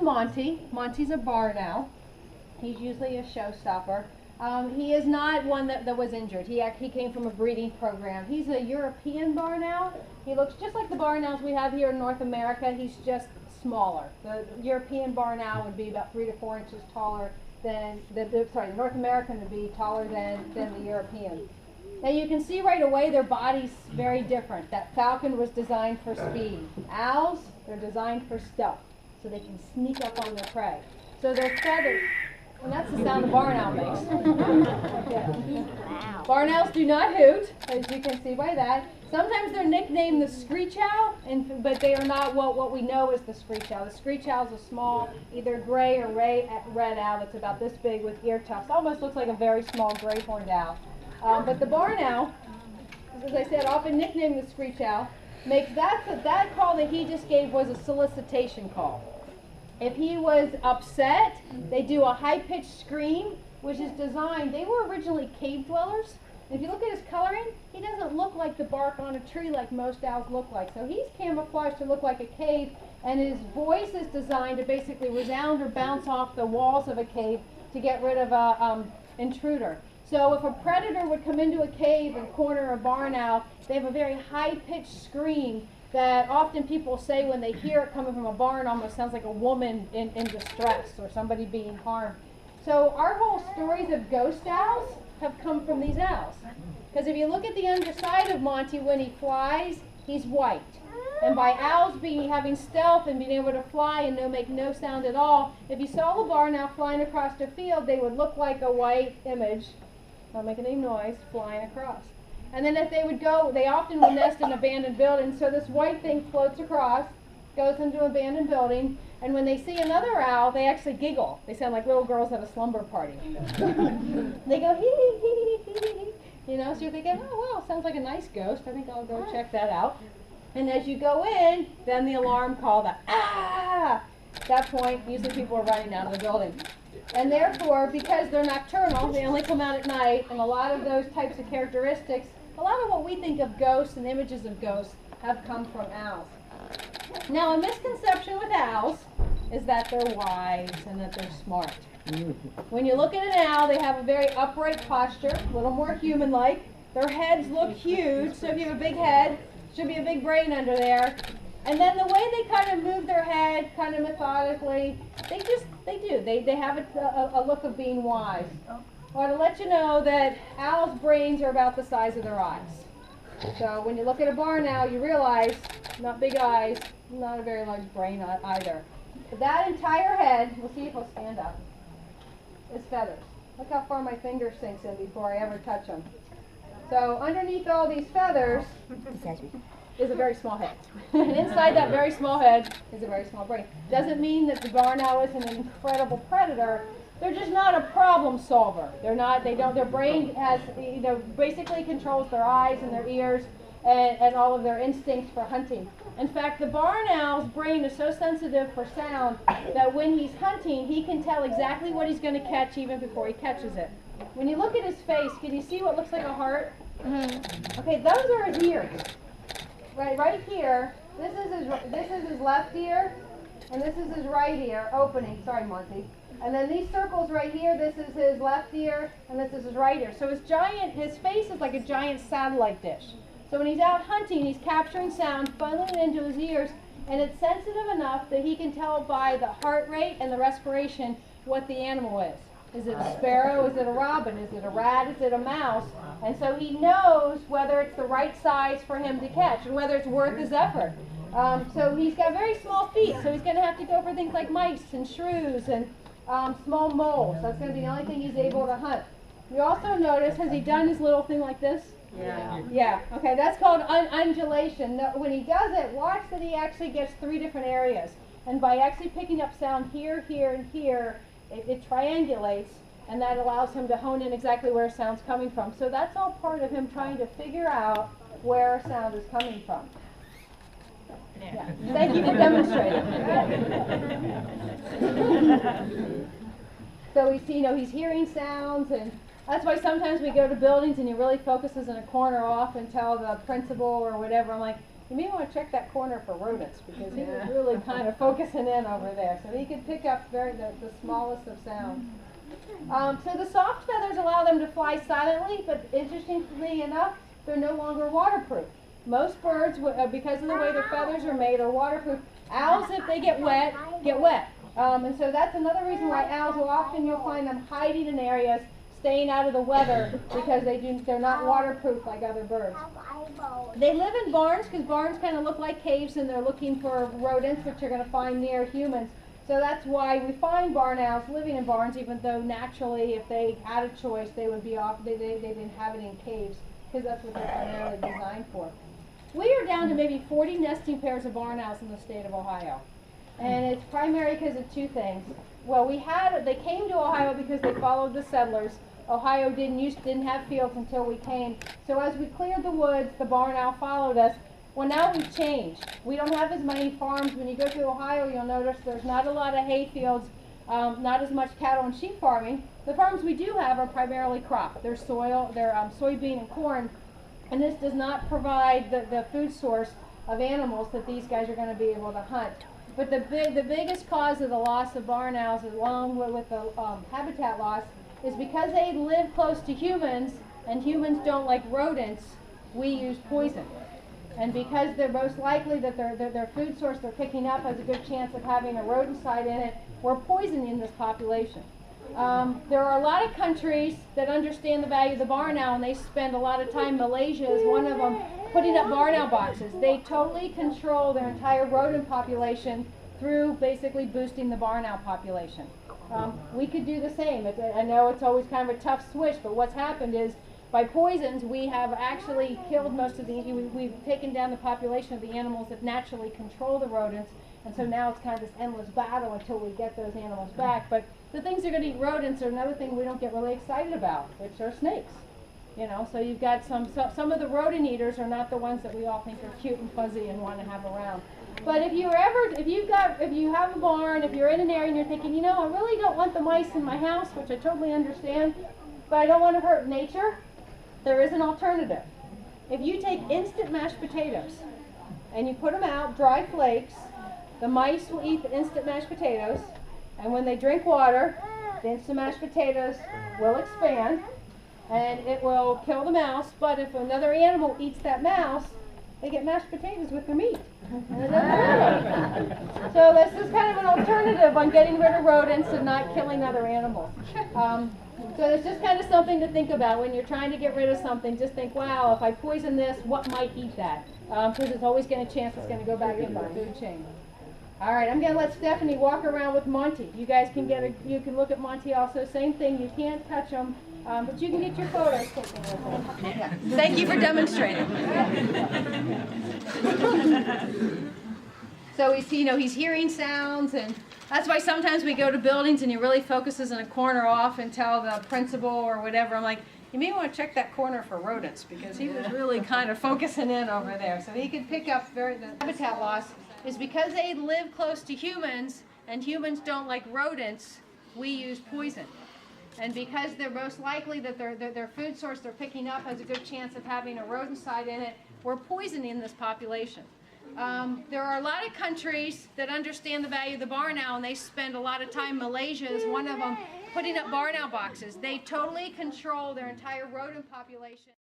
Monte. Monte's a barn owl. He's usually a showstopper. He is not one that was injured. He came from a breeding program. He's a European barn owl. He looks just like the barn owls we have here in North America. He's just smaller. The European barn owl would be about 3 to 4 inches taller than the North American would be taller than the European. Now you can see right away their body's very different. That falcon was designed for speed. Owls, they're designed for stealth, so they can sneak up on their prey. So their feathers, and that's the sound the barn owl makes. Yeah. Barn owls do not hoot, as you can see by that. Sometimes they're nicknamed the screech owl, but they are not what we know as the screech owl. The screech owl is a small, either gray or red owl that's about this big with ear tufts. Almost looks like a very small gray horned owl. But the barn owl, as I said, often nicknamed the screech owl, makes that call that he just gave was a solicitation call. If he was upset, they do a high-pitched scream, which is designed. They were originally cave dwellers. If you look at his coloring, he doesn't look like the bark on a tree like most owls look like. So he's camouflaged to look like a cave, and his voice is designed to basically resound or bounce off the walls of a cave to get rid of an intruder. So if a predator would come into a cave and corner a barn owl, they have a very high-pitched scream that often people say when they hear it coming from a barn almost sounds like a woman in distress or somebody being harmed. So our whole stories of ghost owls have come from these owls. Because if you look at the underside of Monte when he flies, he's white. And by owls having stealth and being able to fly and make no sound at all, if you saw the barn owl flying across the field, they would look like a white image, not making any noise, flying across. And then if they would go, they often will nest in abandoned buildings, so this white thing floats across, goes into an abandoned building, and when they see another owl, they actually giggle. They sound like little girls at a slumber party. They go hee hee hee hee hee hee. You know, so you're thinking, oh well, sounds like a nice ghost. I think I'll go check that out. And as you go in, then the alarm call, the ah! At that point, usually people are running out of the building. And therefore, because they're nocturnal, they only come out at night, and a lot of those types of characteristics, a lot of what we think of ghosts and images of ghosts have come from owls. Now, a misconception with owls is that they're wise and that they're smart. When you look at an owl, they have a very upright posture, a little more human-like. Their heads look huge, so if you have a big head, should be a big brain under there. And then the way they kind of move their head, kind of methodically, they have a look of being wise. Or to let you know that owls' brains are about the size of their eyes. So when you look at a barn owl, you realize, not big eyes, not a very large brain either. That entire head, we'll see if he'll stand up, is feathers. Look how far my finger sinks in before I ever touch them. So underneath all these feathers is a very small head. And inside that very small head is a very small brain. Doesn't mean that the barn owl is an incredible predator. They're just not a problem solver. Their brain has, basically controls their eyes and their ears and all of their instincts for hunting. In fact, the barn owl's brain is so sensitive for sound that when he's hunting, he can tell exactly what he's going to catch even before he catches it. When you look at his face, can you see what looks like a heart? Okay, those are his ears. Right here, this is his left ear, and this is his right ear opening. Sorry, Monte. And then these circles right here, this is his left ear, and this is his right ear. So his face is like a giant satellite dish. So when he's out hunting, he's capturing sound, funneling it into his ears, and it's sensitive enough that he can tell by the heart rate and the respiration what the animal is. Is it a sparrow? Is it a robin? Is it a rat? Is it a mouse? And so he knows whether it's the right size for him to catch and whether it's worth his effort. So he's got very small feet, so he's going to have to go for things like mice and shrews and small moles. That's going to be the only thing he's able to hunt. You also notice, has he done his little thing like this? Yeah. Yeah. Okay, that's called undulation. When he does it, watch that he actually gets 3 different areas. And by actually picking up sound here, here, and here, it triangulates, and that allows him to hone in exactly where sound's coming from. So that's all part of him trying to figure out where sound is coming from. Yeah. Thank you for demonstrating. So he's hearing sounds, and That's why sometimes we go to buildings and he really focuses in a corner off and tell the principal or whatever, I'm like, you may want to check that corner for rodents because he was really kind of focusing in over there. So he could pick up the smallest of sounds. So the soft feathers allow them to fly silently, but interestingly enough, they're no longer waterproof. Most birds, because of the way their feathers are made, are waterproof. Owls, if they get wet, get wet. And so that's another reason why owls will often, you'll find them hiding in areas, staying out of the weather, because they're not waterproof like other birds. They live in barns because barns kind of look like caves and they're looking for rodents, which you're going to find near humans. So that's why we find barn owls living in barns, even though naturally, if they had a choice, they would be off. They'd inhabit in caves because that's what they're primarily designed for. We are down to maybe 40 nesting pairs of barn owls in the state of Ohio, and it's primarily because of two things. Well, they came to Ohio because they followed the settlers. Ohio didn't have fields until we came. So as we cleared the woods, the barn owl followed us. Well, now we've changed. We don't have as many farms. When you go through Ohio, you'll notice there's not a lot of hay fields, not as much cattle and sheep farming. The farms we do have are primarily crop. They're soybean and corn, and this does not provide the food source of animals that these guys are going to be able to hunt. But the biggest cause of the loss of barn owls, along with the habitat loss, is because they live close to humans, and humans don't like rodents, we use poison. And because they're most likely that their food source they're picking up has a good chance of having a rodenticide in it, we're poisoning this population. There are a lot of countries that understand the value of the barn owl, and they spend a lot of time, Malaysia is one of them, putting up barn owl boxes. They totally control their entire rodent population through basically boosting the barn owl population. We could do the same. I know it's always kind of a tough switch, but what's happened is by poisons we have actually killed most of we've taken down the population of the animals that naturally control the rodents, and so now it's kind of this endless battle until we get those animals back. But the things that are going to eat rodents are another thing we don't get really excited about, which are snakes. You know, so you've got some of the rodent eaters are not the ones that we all think are cute and fuzzy and want to have around. But if you have a barn, if you're in an area and you're thinking, you know, I really don't want the mice in my house, which I totally understand, but I don't want to hurt nature, there is an alternative. If you take instant mashed potatoes and you put them out, dry flakes, the mice will eat the instant mashed potatoes, and when they drink water, the instant mashed potatoes will expand, and it will kill the mouse. But if another animal eats that mouse, they get mashed potatoes with their meat. And it doesn't hurt them. So this is kind of an alternative on getting rid of rodents and not killing other animals. So it's just kind of something to think about when you're trying to get rid of something. Just think, wow, if I poison this, what might eat that? Because there's always going to chance it's going to go back into the food chain. All right, I'm going to let Stephanie walk around with Monte. You guys can you can look at Monte also. Same thing, you can't touch them, but you can get your photos taken with them. Thank you for demonstrating. So he's hearing sounds, and that's why sometimes we go to buildings and he really focuses in a corner off and tell the principal or whatever, I'm like, you may want to check that corner for rodents, because he was really kind of focusing in over there. So he could pick up the habitat loss is because they live close to humans, and humans don't like rodents, we use poison. And because they're most likely that their food source they're picking up has a good chance of having a rodenticide in it, we're poisoning this population. There are a lot of countries that understand the value of the barn owl, and they spend a lot of time, Malaysia is one of them, putting up barn owl boxes. They totally control their entire rodent population.